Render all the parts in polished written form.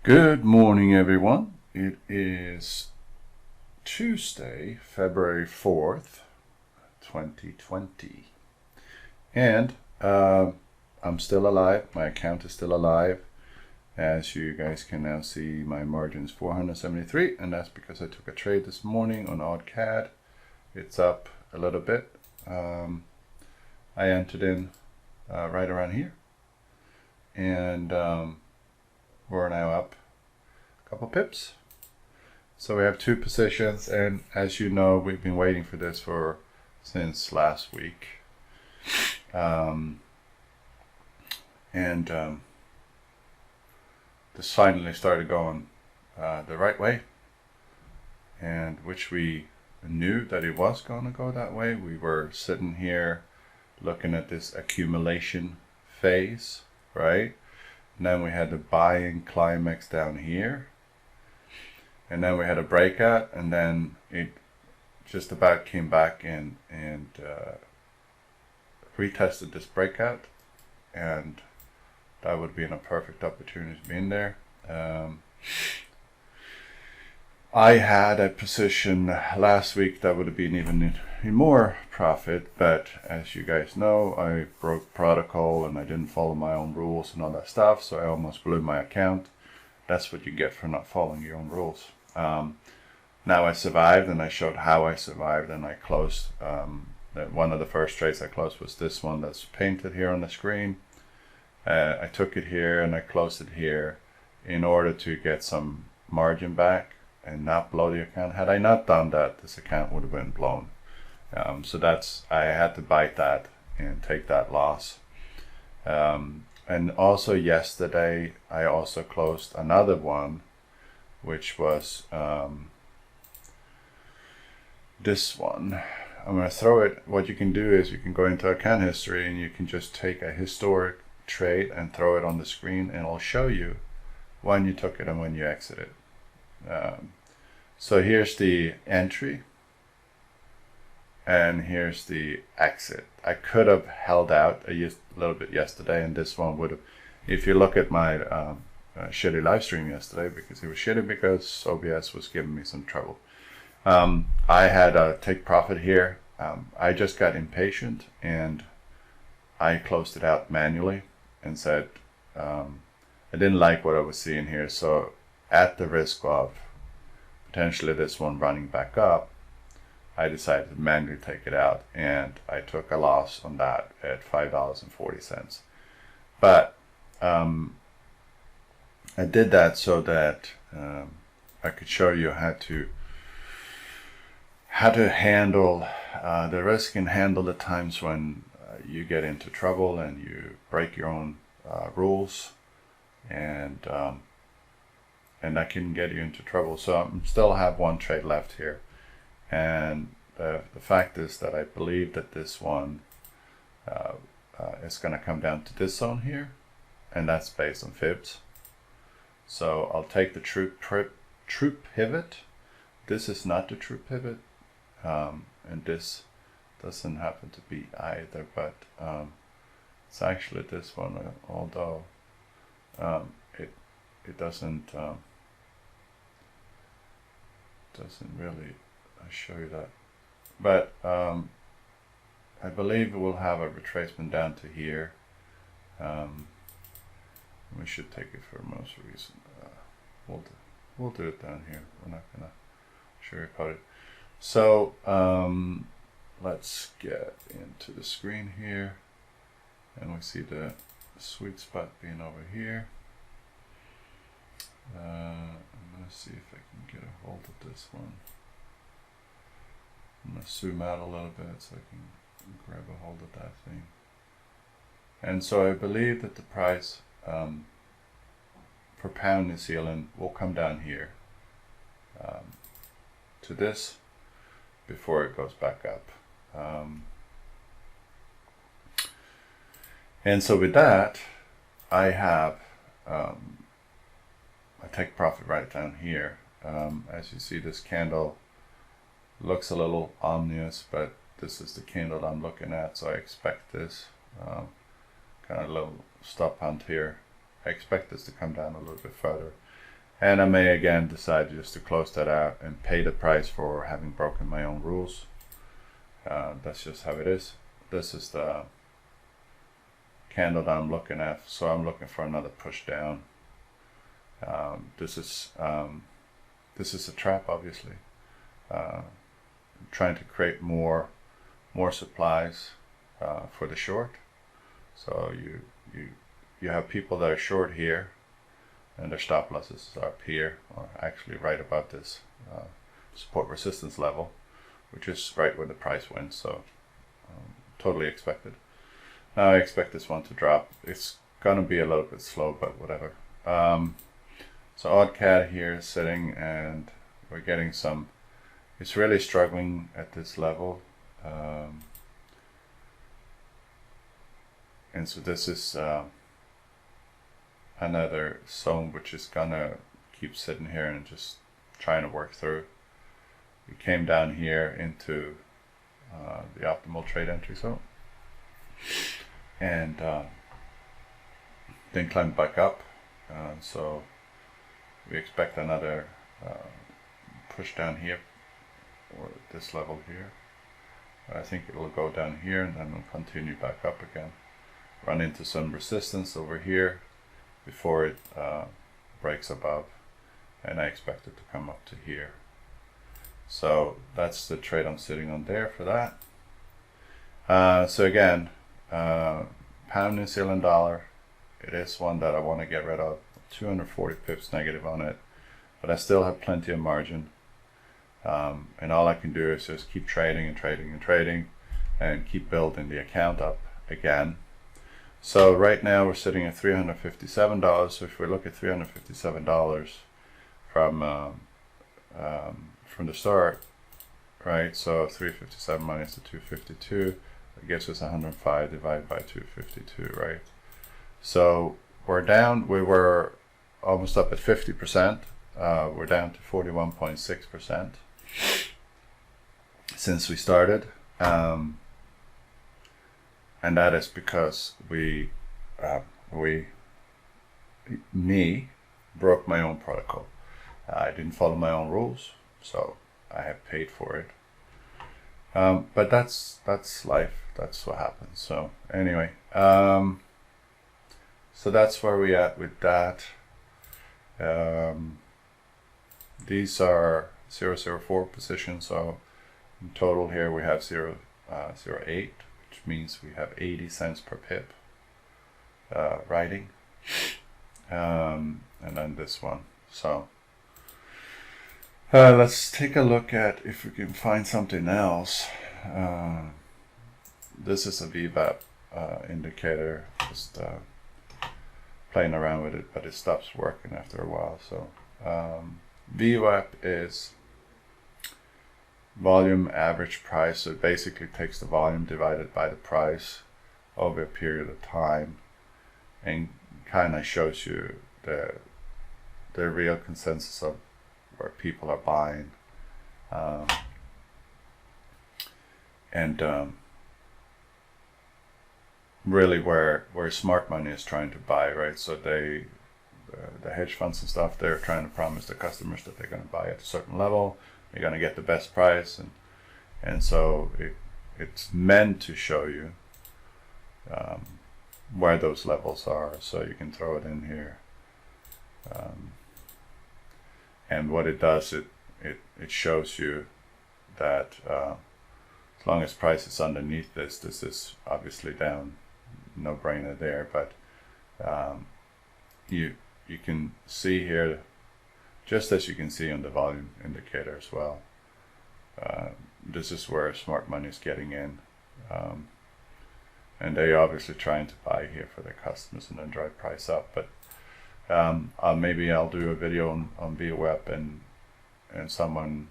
Good morning, everyone. It is Tuesday, February 4th, 2020. And I'm still alive. My account is still alive. As you guys can now see, my margin is 473, and that's because I took a trade this morning on OddCAD. It's up a little bit. I entered in right around here. And we're now up a couple pips. So we have two positions, and as you know, we've been waiting for this since last week. This finally started going the right way, and which we knew that it was going to go that way. We were sitting here looking at this accumulation phase, right? And then we had the buying climax down here. And then we had a breakout, and then it just about came back and retested this breakout. And that would have been a perfect opportunity to be in there. I had a position last week that would have been even more profit, but as you guys know, I broke protocol and I didn't follow my own rules and all that stuff, so I almost blew my account. That's what you get for not following your own rules. Now I survived, and I showed how I survived, and I closed. One of the first trades I closed was this one that's painted here on the screen. I took it here and I closed it here in order to get some margin back and not blow the account. Had I not done that, this account would have been blown. So I had to bite that and take that loss. And also yesterday, I also closed another one, which was this one. I'm going to throw it. What you can do is you can go into account history and you can just take a historic trade and throw it on the screen, and it'll show you when you took it and when you exited. So here's the entry, and here's the exit. I could have held out a little bit yesterday, and this one would have, if you look at my shitty live stream yesterday, because it was shitty because OBS was giving me some trouble. I had a take profit here. I just got impatient and I closed it out manually and said I didn't like what I was seeing here, so at the risk of potentially this one running back up, I decided to manually take it out, and I took a loss on that at $5.40. But I did that so that I could show you how to handle the risk and handle the times when you get into trouble and you break your own rules, and that can get you into trouble. So I still have one trade left here, and the fact is that I believe that this one is going to come down to this zone here, and that's based on fibs. So I'll take the true pivot. This is not the true pivot, and this doesn't happen to be either, but it's actually this one, although it doesn't really show you that, but I believe it will have a retracement down to here. We should take it for most reason. We'll do it down here. We're not gonna sugarcoat it. So let's get into the screen here, and we see the sweet spot being over here. I'm gonna see if I can get a hold of this one. I'm gonna zoom out a little bit so I can grab a hold of that thing. And so I believe that the price per pound New Zealand will come down here to this before it goes back up. And so with that, I have I take profit right down here. As you see, this candle looks a little ominous, but this is the candle I'm looking at, so I expect this kind of little stop hunt here. I expect this to come down a little bit further. And I may again decide just to close that out and pay the price for having broken my own rules. That's just how it is. This is the candle that I'm looking at, so I'm looking for another push down. This is a trap, obviously. Trying to create more supplies for the short. So you have people that are short here, and their stop losses are up here, or actually right about this support resistance level, which is right where the price went. So totally expected. Now I expect this one to drop. It's gonna be a little bit slow, but whatever. So odd cat here is sitting, and we're getting some. It's really struggling at this level, and so this is another zone which is gonna keep sitting here and just trying to work through. We came down here into the optimal trade entry zone, and then climbed back up. So we expect another push down here, or this level here. I think it will go down here and then we'll continue back up again. Run into some resistance over here before it breaks above, and I expect it to come up to here. So that's the trade I'm sitting on there for that. So again, pound New Zealand dollar, it is one that I want to get rid of. 240 pips negative on it, but I still have plenty of margin, and all I can do is just keep trading and trading and trading and keep building the account up again. So right now we're sitting at $357. So if we look at $357 from the start, right? So 357 minus the 252, it gives us 105 divided by 252, right? So we're down. We were almost up at 50%. We're down to 41.6% since we started. And that is because me broke my own protocol. I didn't follow my own rules, so I have paid for it. But that's life. That's what happens. So anyway, so that's where we at with that. These are 004 positions. So in total here we have 0.08, which means we have 80 cents per pip writing, and then this one. So let's take a look at if we can find something else. This is a VWAP indicator, just playing around with it, but it stops working after a while. So VWAP is volume average price. So it basically takes the volume divided by the price over a period of time, and kind of shows you the real consensus of where people are buying, and really where smart money is trying to buy, right? So the hedge funds and stuff, they're trying to promise the customers that they're going to buy at a certain level, they're going to get the best price, and so it's meant to show you where those levels are. So you can throw it in here, and what it does, it shows you that as long as price is underneath this is obviously down, no brainer there. But you can see here, just as you can see on the volume indicator as well, this is where smart money is getting in, and they're obviously trying to buy here for their customers and then drive price up. But maybe I'll do a video on VWAP, and someone,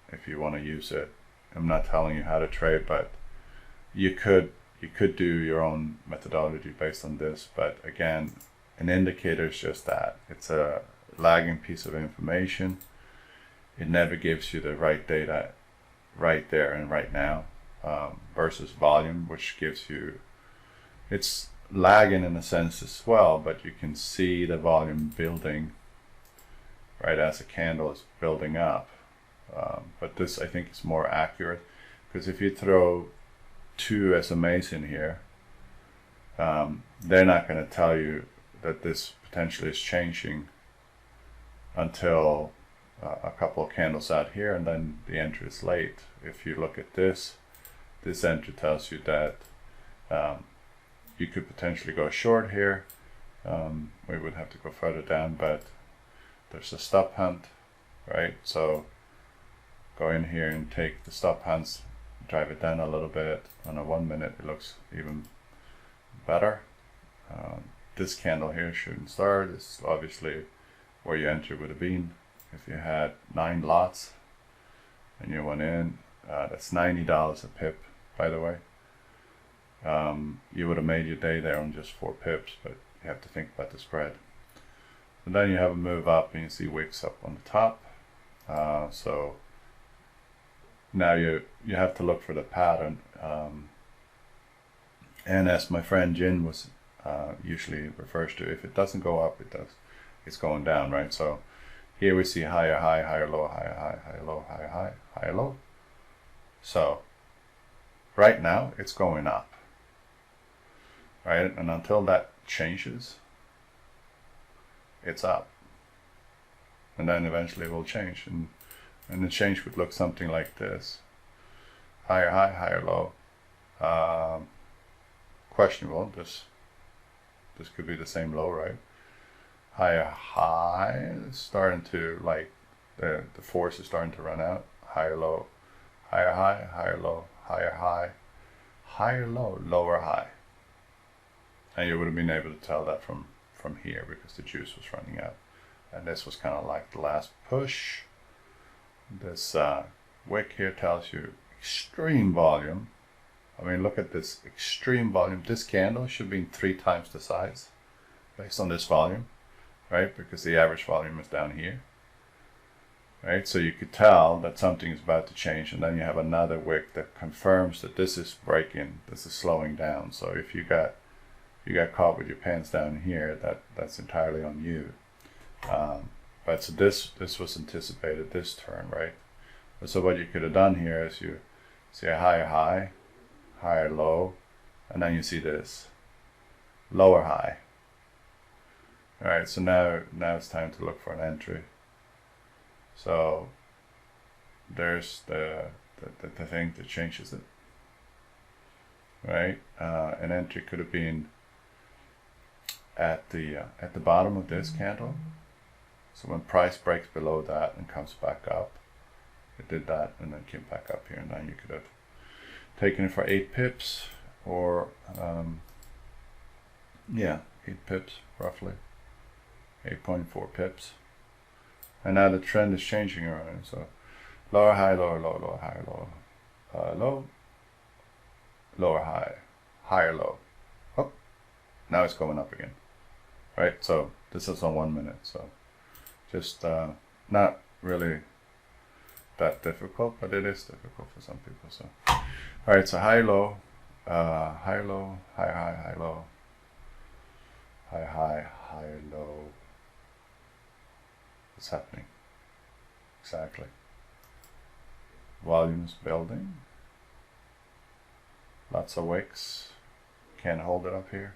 if you want to use it, I'm not telling you how to trade, but you could do your own methodology based on this. But again, an indicator is just that. It's a lagging piece of information. It never gives you the right data right there and right now, versus volume, which gives you, it's lagging in a sense as well, but you can see the volume building right, as a candle is building up. But this, I think, is more accurate, because if you throw two SMAs in here, they're not going to tell you that this potentially is changing until a couple of candles out here, and then the entry is late. If you look at this entry tells you that you could potentially go short here. We would have to go further down, but there's a stop hunt, right? So go in here and take the stop hunts, drive it down a little bit. On a 1 minute, it looks even better. This candle here, shooting star, this is obviously where your entry would have been. If you had 9 lots and you went in, that's $90 a pip, by the way. You would have made your day there on just 4 pips, but you have to think about the spread. And then you have a move up, and you see wicks up on the top. So now you have to look for the pattern. And as my friend Jin was usually refers to, if it doesn't go up, it's going down, right? So here we see higher high, higher low, higher high, higher low, higher high, higher low. So right now it's going up, right? And until that changes, it's up. And then eventually it will change, and the change would look something like this: higher high, higher low. Questionable. This could be the same low, right? Higher high, it's starting to, like, the force is starting to run out. Higher low, higher high, higher low, higher high, higher low, lower high. And you would have been able to tell that from here, because the juice was running out. And this was kind of like the last push. This wick here tells you extreme volume. I mean, look at this extreme volume. This candle should be 3 times the size based on this volume, right? Because the average volume is down here, right? So you could tell that something is about to change, and then you have another wick that confirms that this is breaking, this is slowing down. So if you got caught with your pants down here, that's entirely on you. But so this was anticipated, this turn, right? So what you could have done here is you see a higher high, higher low, and then you see this lower high. All right, so now it's time to look for an entry. So there's the thing that changes it, right? An entry could have been at the bottom of this candle. So when price breaks below that and comes back up, it did that and then came back up here, and then you could have taken it for 8 pips, or 8 pips roughly, 8.4 pips. And now the trend is changing around. So lower high, lower low, lower high, low, low, lower high, higher low. Oh, now it's going up again, right? So this is on 1 minute. So just not really that difficult, but it is difficult for some people. So all right, so high low, high low, high high, high low, high high, high low. What's happening? Exactly. Volume's building. Lots of wicks. Can't hold it up here.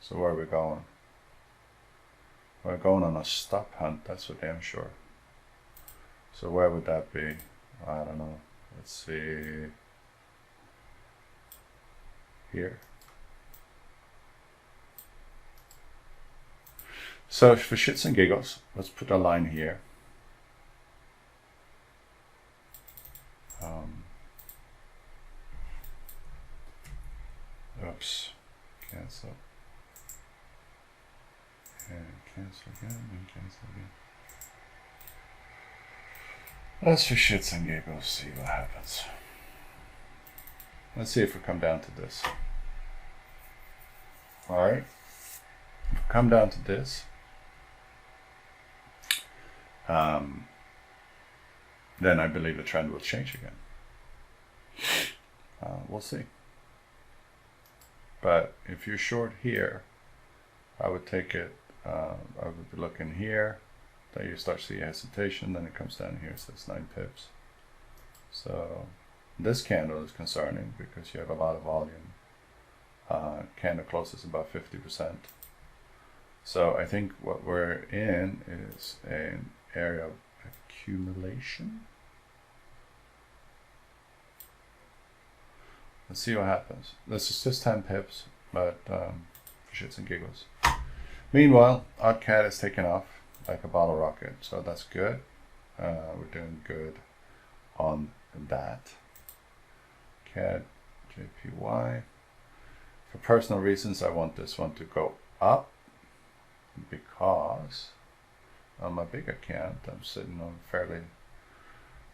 So where are we going? We're going on a stop hunt, that's for damn sure. So where would that be? I don't know. Let's see. Here. So for shits and giggles, let's put a line here. Oops. Cancel. And cancel again, and cancel again. Let's for shits and giggles see what happens. Let's see if we come down to this. Alright. If we come down to this, then I believe the trend will change again. We'll see. But if you're short here, I would take it, I would be looking here, then you start to see hesitation, then it comes down here, it says 9 pips. So this candle is concerning because you have a lot of volume. Candle closes about 50%. So I think what we're in is an area of accumulation. Let's see what happens. This is just 10 pips, but for shits and giggles. Meanwhile, our CAD is taking off like a bottle rocket, so that's good. We're doing good on that. CAD, JPY. For personal reasons, I want this one to go up because on my big account, I'm sitting on a fairly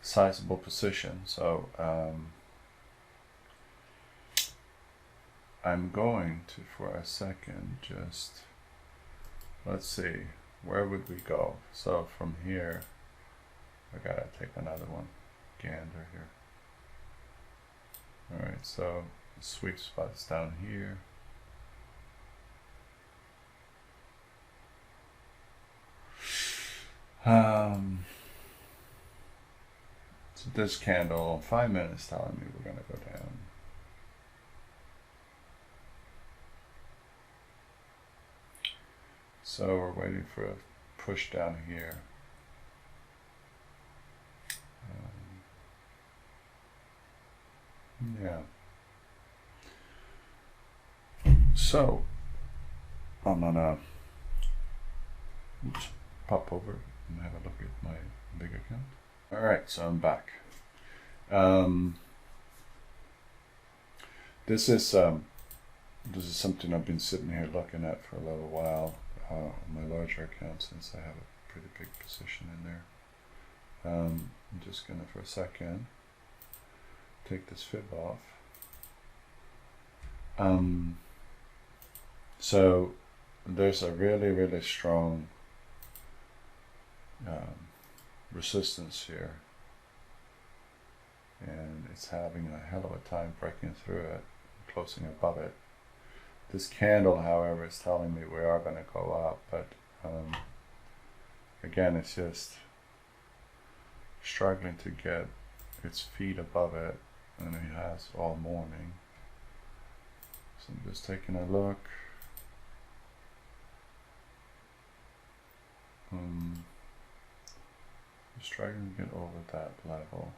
sizable position. So I'm going to, for a second, just, let's see, where would we go? So from here, I gotta take another one, gander here. All right, so the sweet spot is down here. So this candle, 5 minutes telling me we're gonna go down. So we're waiting for a push down here. Yeah. So I'm gonna pop over and have a look at my big account. All right, so I'm back. This is something I've been sitting here looking at for a little while on my larger account, since I have a pretty big position in there. I'm just gonna, for a second, take this fib off. So there's a really strong resistance here, and it's having a hell of a time breaking through it, closing above it. This candle, however, is telling me we are going to go up, but again, it's just struggling to get its feet above it, and it has all morning. So I'm just taking a look. Struggling to get over that level.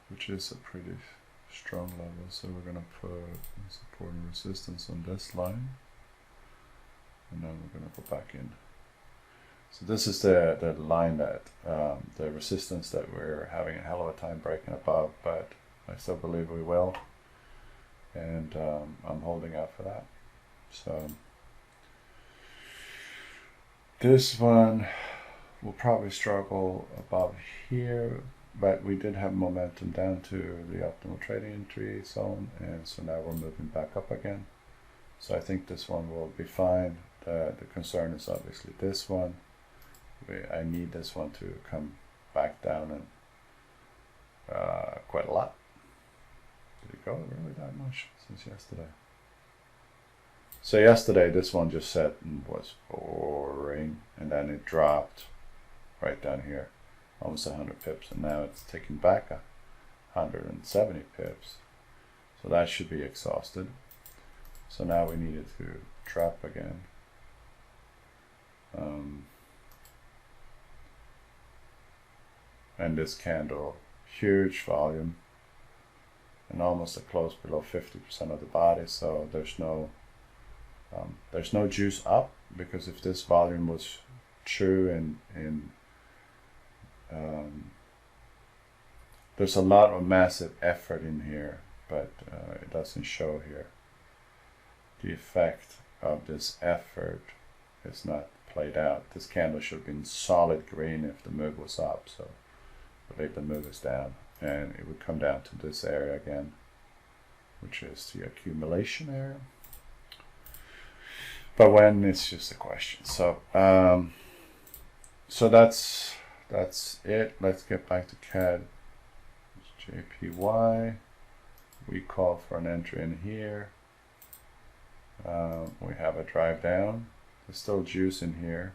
Which is a pretty strong level, so we're going to put support and resistance on this line, and then we're going to go back in. So this is the line that the resistance that we're having a hell of a time breaking above, but I still believe we will, and I'm holding out for that. So this one will probably struggle above here, but we did have momentum down to the optimal trading entry zone, and so now we're moving back up again. So I think this one will be fine. The concern is obviously this one. I need this one to come back down, and quite a lot. Did it go really that much since yesterday? So yesterday this one just set and was boring, and then it dropped right down here, almost 100 pips, and now it's taking back 170 pips. So that should be exhausted. So now we need it to trap again. And this candle, huge volume, and almost a close below 50% of the body. So there's no juice up, because if this volume was true, and there's a lot of massive effort in here, but it doesn't show here. The effect of this effort is not played out. This candle should have been solid green if the move was up, so I believe the move is down, and it would come down to this area again, which is the accumulation area. But when, it's just a question. So so that's it. Let's get back to CAD. JPY. We call for an entry in here. We have a drive down. There's still juice in here.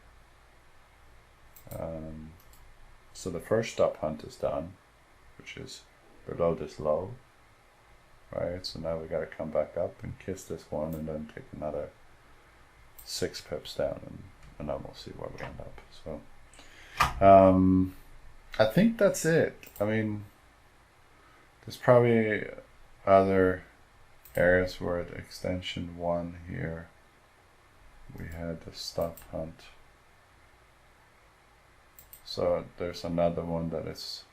So the first stop hunt is done, which is below this low, right? So now we got to come back up and kiss this one and then take another 6 pips down, and then we'll see where we end up. So I think that's it. I mean, there's probably other areas where the extension 1 here, we had the stop hunt. So there's another one that is,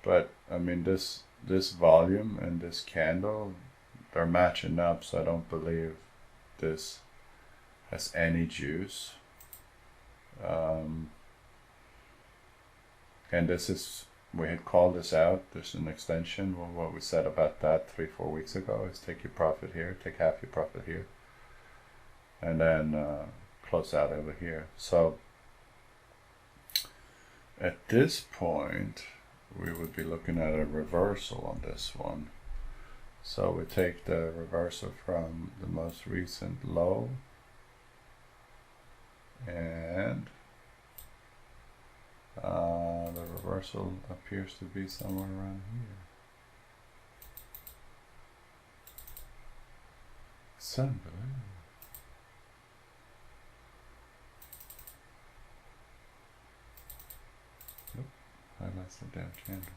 but I mean this volume and this candle, they're matching up, so I don't believe this has any juice. And this is, we had called this out. There's an extension. Well, what we said about that 3-4 weeks ago is take your profit here, take half your profit here, and then close out over here. So at this point, we would be looking at a reversal on this one. So we take the reversal from the most recent low, and the reversal appears to be somewhere around here. It's unbelievable. Nope, highlights the down candle.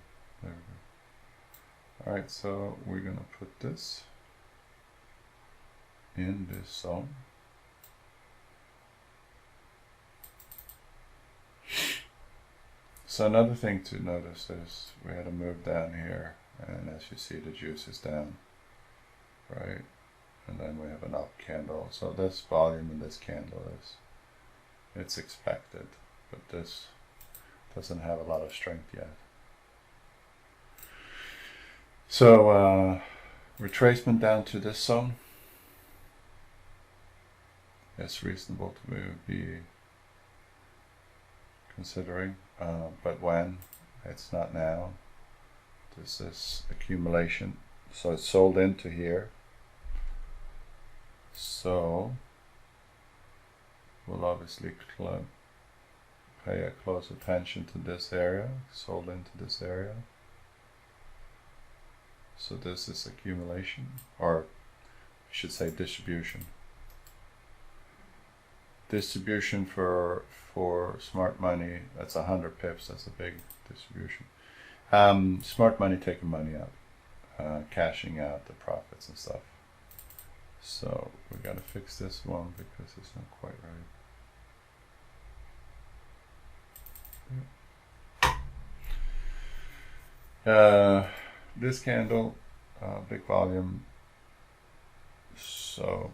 There we go. Alright, so we're going to put this in this zone. So another thing to notice is we had a move down here, and as you see the juice is down, right? And then we have an up candle. So this volume in this candle is, it's expected, but this doesn't have a lot of strength yet. So retracement down to this zone is reasonable to be considering, but when? It's not now. This is accumulation, so it's sold into here, so we'll obviously pay a close attention to this area, sold into this area. So this is accumulation, or I should say distribution. Distribution for smart money, that's 100 pips, that's a big distribution. Smart money taking money out, cashing out the profits and stuff. So we gotta fix this one because it's not quite right. This candle, big volume, so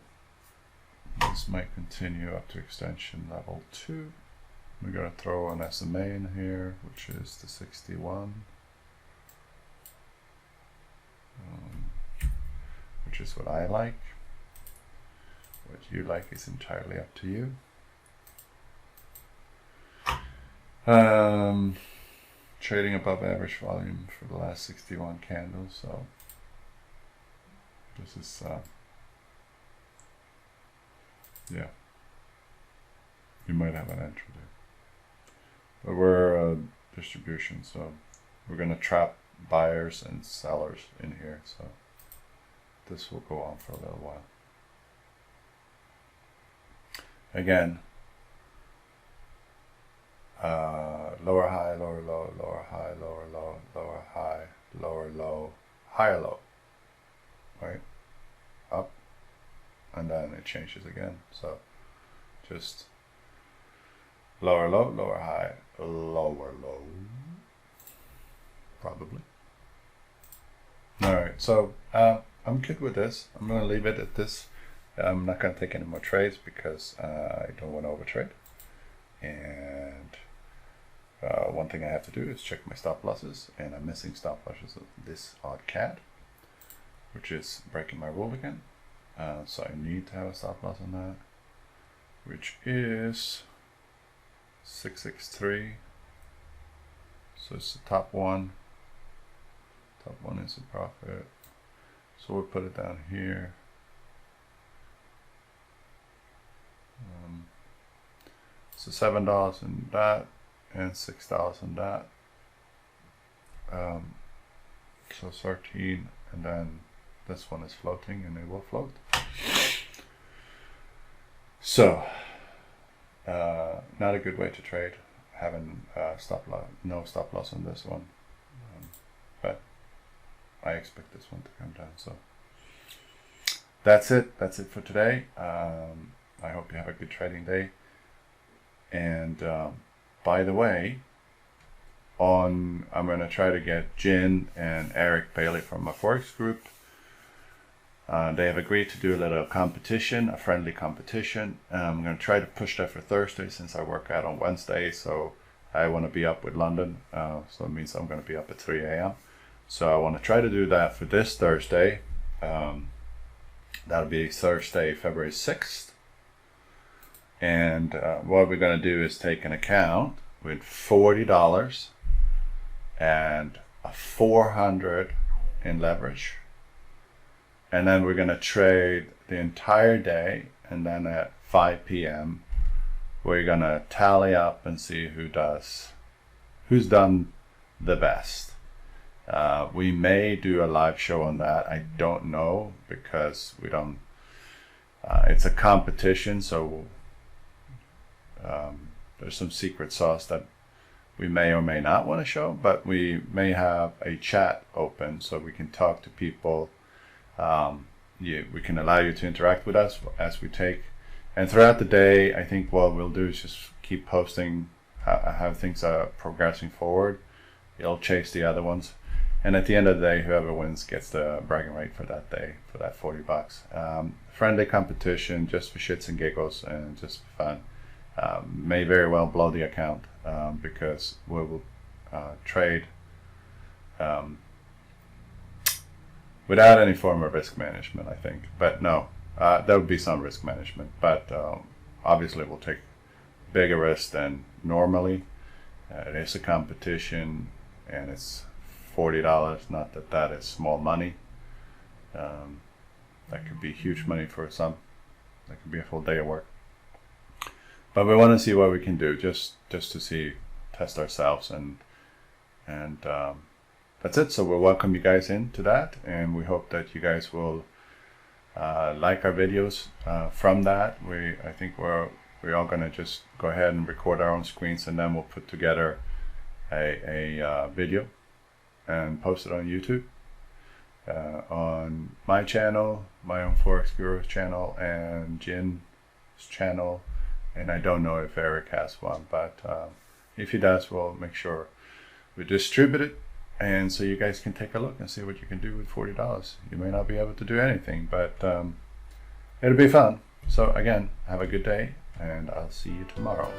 this might continue up to extension level 2. We're going to throw an SMA in here, which is the 61, which is what I like. What you like is entirely up to you. Trading above average volume for the last 61 candles, so this is yeah, you might have an entry there, but we're distribution, so we're going to trap buyers and sellers in here, so this will go on for a little while. Again, lower high, lower low, lower high, lower low, lower high, lower low, higher low, right? Up, and then it changes again. So just lower low, lower high, lower low, probably. All right, so I'm good with this. I'm going to leave it at this. I'm not going to take any more trades because I don't want to overtrade. And one thing I have to do is check my stop losses, and I'm missing stop losses of this odd cat, which is breaking my rule again. So I need to have a stop loss on that, which is 663. So it's the top one. Top one is a profit. So we'll put it down here. So $7 in that and $6 in that. So 13, and then this one is floating and it will float. So not a good way to trade, having no stop loss on this one, but I expect this one to come down. So that's it for today. I hope you have a good trading day. And by the way, I'm going to try to get Jin and Eric Bailey from my Forex Group. They have agreed to do a little competition, a friendly competition. I'm going to try to push that for Thursday since I work out on Wednesday. So I want to be up with London. So it means I'm going to be up at 3 a.m. So I want to try to do that for this Thursday. That'll be Thursday, February 6th. And what we're going to do is take an account with $40 and a 400 in leverage. And then we're going to trade the entire day. And then at 5 p.m., we're going to tally up and see who's done the best. We may do a live show on that. I don't know, because we don't, it's a competition. So there's some secret sauce that we may or may not want to show, but we may have a chat open so we can talk to people. We can allow you to interact with us as we take, and throughout the day, I think what we'll do is just keep posting how things are progressing forward. It'll chase the other ones, and at the end of the day, whoever wins gets the bragging right for that day, for that $40. Friendly competition, just for shits and giggles and just for fun. May very well blow the account, because we will trade without any form of risk management, I think. But no, there would be some risk management, but obviously we'll take bigger risks than normally. It is a competition, and it's $40. Not that that is small money. That could be huge money for some. That could be a full day of work. But we want to see what we can do, just to test ourselves, and that's it. So we'll welcome you guys into that, and we hope that you guys will like our videos from that. I think we're all gonna just go ahead and record our own screens, and then we'll put together a video and post it on YouTube, on my channel, My Own Forex Guru channel, and Jin's channel. And I don't know if Eric has one, but if he does, we'll make sure we distribute it, and so you guys can take a look and see what you can do with $40. You may not be able to do anything, but it'll be fun. So again, have a good day, and I'll see you tomorrow.